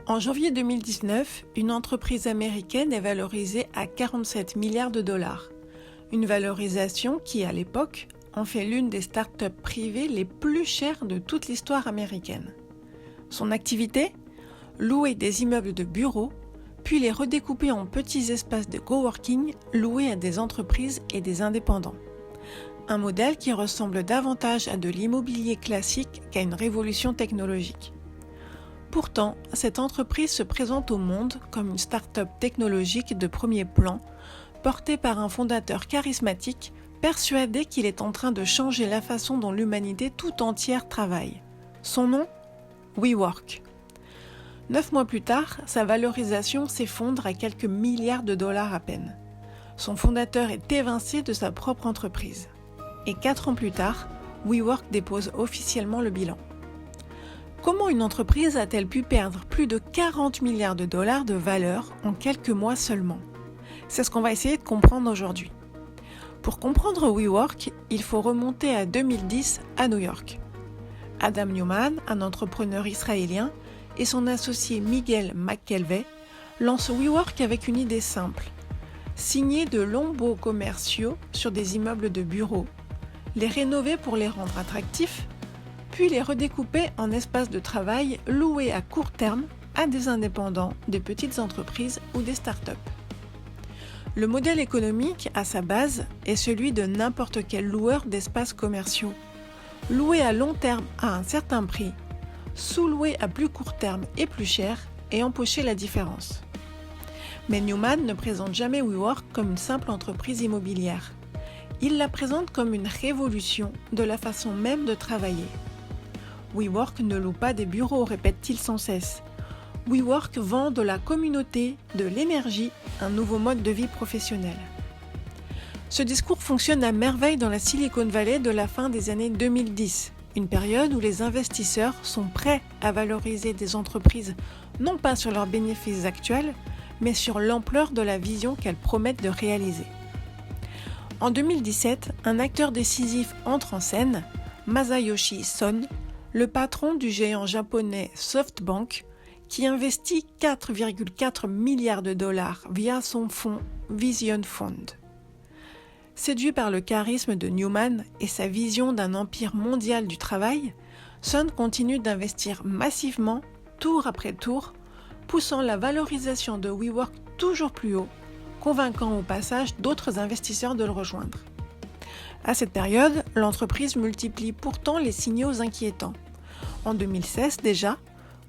En janvier 2019, une entreprise américaine est valorisée à 47 milliards de dollars. Une valorisation qui, à l'époque, en fait l'une des startups privées les plus chères de toute l'histoire américaine. Son activité ? Louer des immeubles de bureaux, puis les redécouper en petits espaces de coworking loués à des entreprises et des indépendants. Un modèle qui ressemble davantage à de l'immobilier classique qu'à une révolution technologique. Pourtant, cette entreprise se présente au monde comme une start-up technologique de premier plan, portée par un fondateur charismatique, persuadé qu'il est en train de changer la façon dont l'humanité tout entière travaille. Son nom ? WeWork. 9 mois plus tard, sa valorisation s'effondre à quelques milliards de dollars à peine. Son fondateur est évincé de sa propre entreprise. Et 4 ans plus tard, WeWork dépose officiellement le bilan. Comment une entreprise a-t-elle pu perdre plus de 40 milliards de dollars de valeur en quelques mois seulement ? C'est ce qu'on va essayer de comprendre aujourd'hui. Pour comprendre WeWork, il faut remonter à 2010 à New York. Adam Neumann, un entrepreneur israélien, et son associé Miguel McKelvey lancent WeWork avec une idée simple. Signer de longs baux commerciaux sur des immeubles de bureaux, les rénover pour les rendre attractifs, puis les redécouper en espaces de travail loués à court terme à des indépendants, des petites entreprises ou des startups. Le modèle économique, à sa base, est celui de n'importe quel loueur d'espaces commerciaux. Loué à long terme à un certain prix, sous-loué à plus court terme et plus cher, et empocher la différence. Mais Neumann ne présente jamais WeWork comme une simple entreprise immobilière. Il la présente comme une révolution de la façon même de travailler. WeWork ne loue pas des bureaux, répète-t-il sans cesse. WeWork vend de la communauté, de l'énergie, un nouveau mode de vie professionnel. Ce discours fonctionne à merveille dans la Silicon Valley de la fin des années 2010, une période où les investisseurs sont prêts à valoriser des entreprises non pas sur leurs bénéfices actuels, mais sur l'ampleur de la vision qu'elles promettent de réaliser. En 2017, un acteur décisif entre en scène, Masayoshi Son, le patron du géant japonais SoftBank, qui investit 4,4 milliards de dollars via son fonds Vision Fund. Séduit par le charisme de Neumann et sa vision d'un empire mondial du travail, Son continue d'investir massivement, tour après tour, poussant la valorisation de WeWork toujours plus haut, convainquant au passage d'autres investisseurs de le rejoindre. À cette période, l'entreprise multiplie pourtant les signaux inquiétants. En 2016 déjà,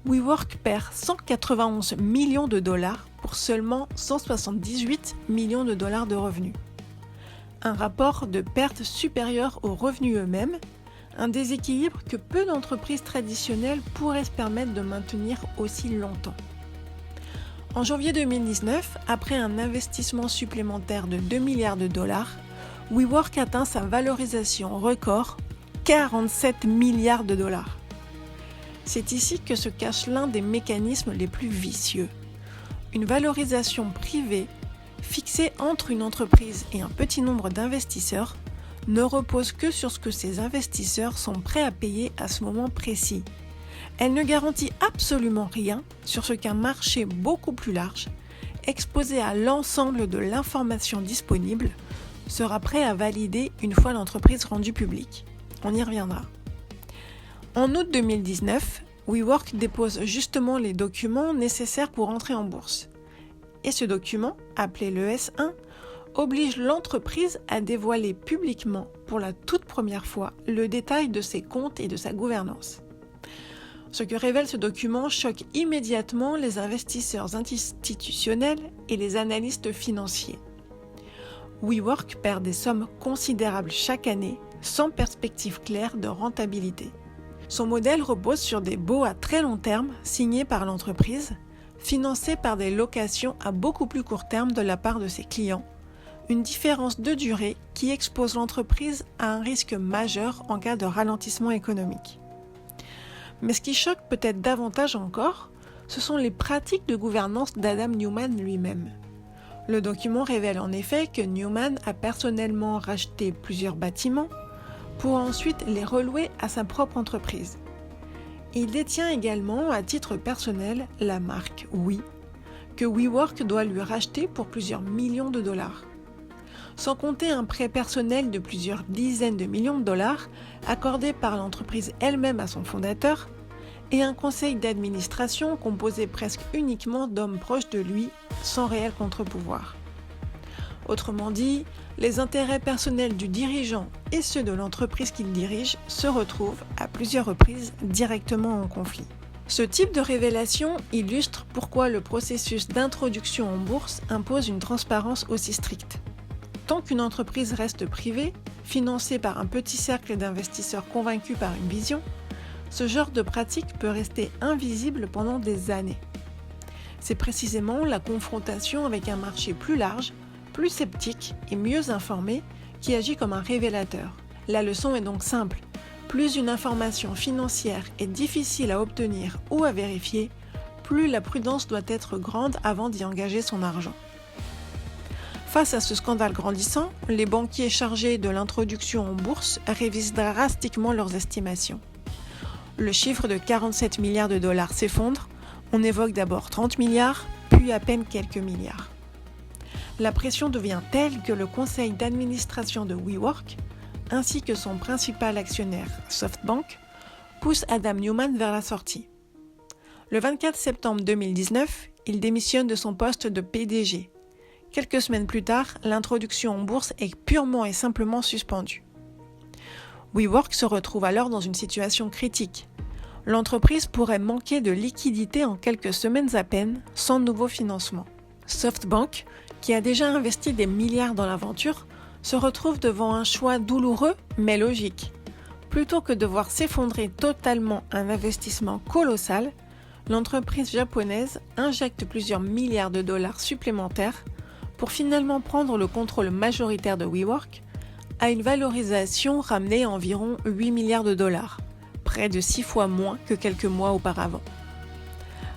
WeWork perd 191 millions de dollars pour seulement 178 millions de dollars de revenus. Un rapport de perte supérieur aux revenus eux-mêmes, un déséquilibre que peu d'entreprises traditionnelles pourraient se permettre de maintenir aussi longtemps. En janvier 2019, après un investissement supplémentaire de 2 milliards de dollars, WeWork atteint sa valorisation record, 47 milliards de dollars. C'est ici que se cache l'un des mécanismes les plus vicieux. Une valorisation privée, fixée entre une entreprise et un petit nombre d'investisseurs, ne repose que sur ce que ces investisseurs sont prêts à payer à ce moment précis. Elle ne garantit absolument rien sur ce qu'un marché beaucoup plus large, exposé à l'ensemble de l'information disponible, sera prêt à valider une fois l'entreprise rendue publique. On y reviendra. En août 2019, WeWork dépose justement les documents nécessaires pour entrer en bourse. Et ce document, appelé le S1, oblige l'entreprise à dévoiler publiquement pour la toute première fois le détail de ses comptes et de sa gouvernance. Ce que révèle ce document choque immédiatement les investisseurs institutionnels et les analystes financiers. WeWork perd des sommes considérables chaque année, sans perspective claire de rentabilité. Son modèle repose sur des baux à très long terme signés par l'entreprise, financés par des locations à beaucoup plus court terme de la part de ses clients, une différence de durée qui expose l'entreprise à un risque majeur en cas de ralentissement économique. Mais ce qui choque peut-être davantage encore, ce sont les pratiques de gouvernance d'Adam Neumann lui-même. Le document révèle en effet que Neumann a personnellement racheté plusieurs bâtiments pour ensuite les relouer à sa propre entreprise. Il détient également à titre personnel la marque Oui, que WeWork doit lui racheter pour plusieurs millions de dollars. Sans compter un prêt personnel de plusieurs dizaines de millions de dollars accordé par l'entreprise elle-même à son fondateur, et un conseil d'administration composé presque uniquement d'hommes proches de lui, sans réel contre-pouvoir. Autrement dit, les intérêts personnels du dirigeant et ceux de l'entreprise qu'il dirige se retrouvent à plusieurs reprises directement en conflit. Ce type de révélation illustre pourquoi le processus d'introduction en bourse impose une transparence aussi stricte. Tant qu'une entreprise reste privée, financée par un petit cercle d'investisseurs convaincus par une vision, ce genre de pratique peut rester invisible pendant des années. C'est précisément la confrontation avec un marché plus large, plus sceptique et mieux informé qui agit comme un révélateur. La leçon est donc simple. Plus une information financière est difficile à obtenir ou à vérifier, plus la prudence doit être grande avant d'y engager son argent. Face à ce scandale grandissant, les banquiers chargés de l'introduction en bourse révisent drastiquement leurs estimations. Le chiffre de 47 milliards de dollars s'effondre, on évoque d'abord 30 milliards, puis à peine quelques milliards. La pression devient telle que le conseil d'administration de WeWork, ainsi que son principal actionnaire, SoftBank, pousse Adam Neumann vers la sortie. Le 24 septembre 2019, il démissionne de son poste de PDG. Quelques semaines plus tard, l'introduction en bourse est purement et simplement suspendue. WeWork se retrouve alors dans une situation critique. L'entreprise pourrait manquer de liquidité en quelques semaines à peine, sans nouveau financement. SoftBank, qui a déjà investi des milliards dans l'aventure, se retrouve devant un choix douloureux mais logique. Plutôt que de voir s'effondrer totalement un investissement colossal, l'entreprise japonaise injecte plusieurs milliards de dollars supplémentaires pour finalement prendre le contrôle majoritaire de WeWork à une valorisation ramenée à environ 8 milliards de dollars, près de 6 fois moins que quelques mois auparavant.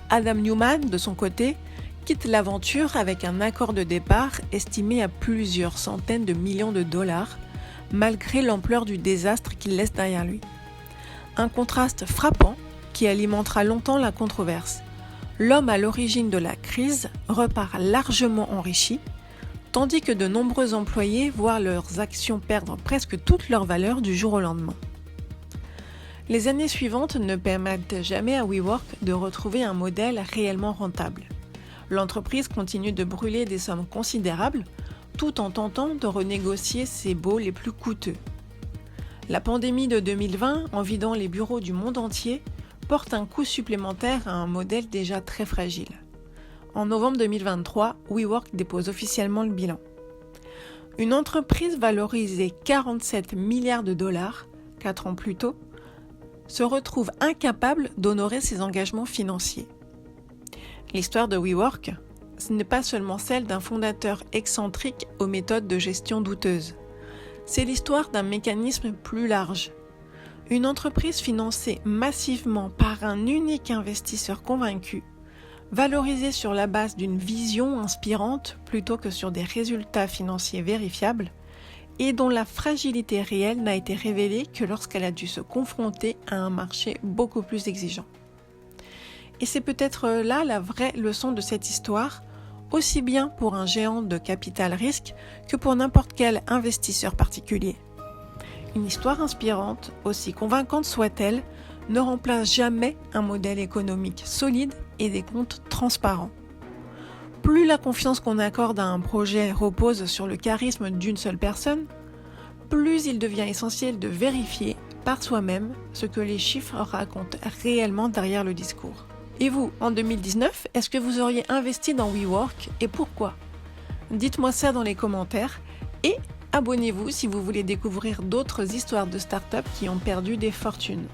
Adam Neumann, de son côté, quitte l'aventure avec un accord de départ estimé à plusieurs centaines de millions de dollars, malgré l'ampleur du désastre qu'il laisse derrière lui. Un contraste frappant qui alimentera longtemps la controverse. L'homme à l'origine de la crise repart largement enrichi, tandis que de nombreux employés voient leurs actions perdre presque toute leur valeur du jour au lendemain. Les années suivantes ne permettent jamais à WeWork de retrouver un modèle réellement rentable. L'entreprise continue de brûler des sommes considérables, tout en tentant de renégocier ses baux les plus coûteux. La pandémie de 2020, en vidant les bureaux du monde entier, porte un coup supplémentaire à un modèle déjà très fragile. En novembre 2023, WeWork dépose officiellement le bilan. Une entreprise valorisée 47 milliards de dollars, 4 ans plus tôt, se retrouve incapable d'honorer ses engagements financiers. L'histoire de WeWork, ce n'est pas seulement celle d'un fondateur excentrique aux méthodes de gestion douteuses. C'est l'histoire d'un mécanisme plus large. Une entreprise financée massivement par un unique investisseur convaincu, valorisée sur la base d'une vision inspirante plutôt que sur des résultats financiers vérifiables, et dont la fragilité réelle n'a été révélée que lorsqu'elle a dû se confronter à un marché beaucoup plus exigeant. Et c'est peut-être là la vraie leçon de cette histoire, aussi bien pour un géant de capital risque que pour n'importe quel investisseur particulier. Une histoire inspirante, aussi convaincante soit-elle, ne remplace jamais un modèle économique solide et des comptes transparents. Plus la confiance qu'on accorde à un projet repose sur le charisme d'une seule personne, plus il devient essentiel de vérifier par soi-même ce que les chiffres racontent réellement derrière le discours. Et vous, en 2019, est-ce que vous auriez investi dans WeWork et pourquoi ? Dites-moi ça dans les commentaires et abonnez-vous si vous voulez découvrir d'autres histoires de start-up qui ont perdu des fortunes.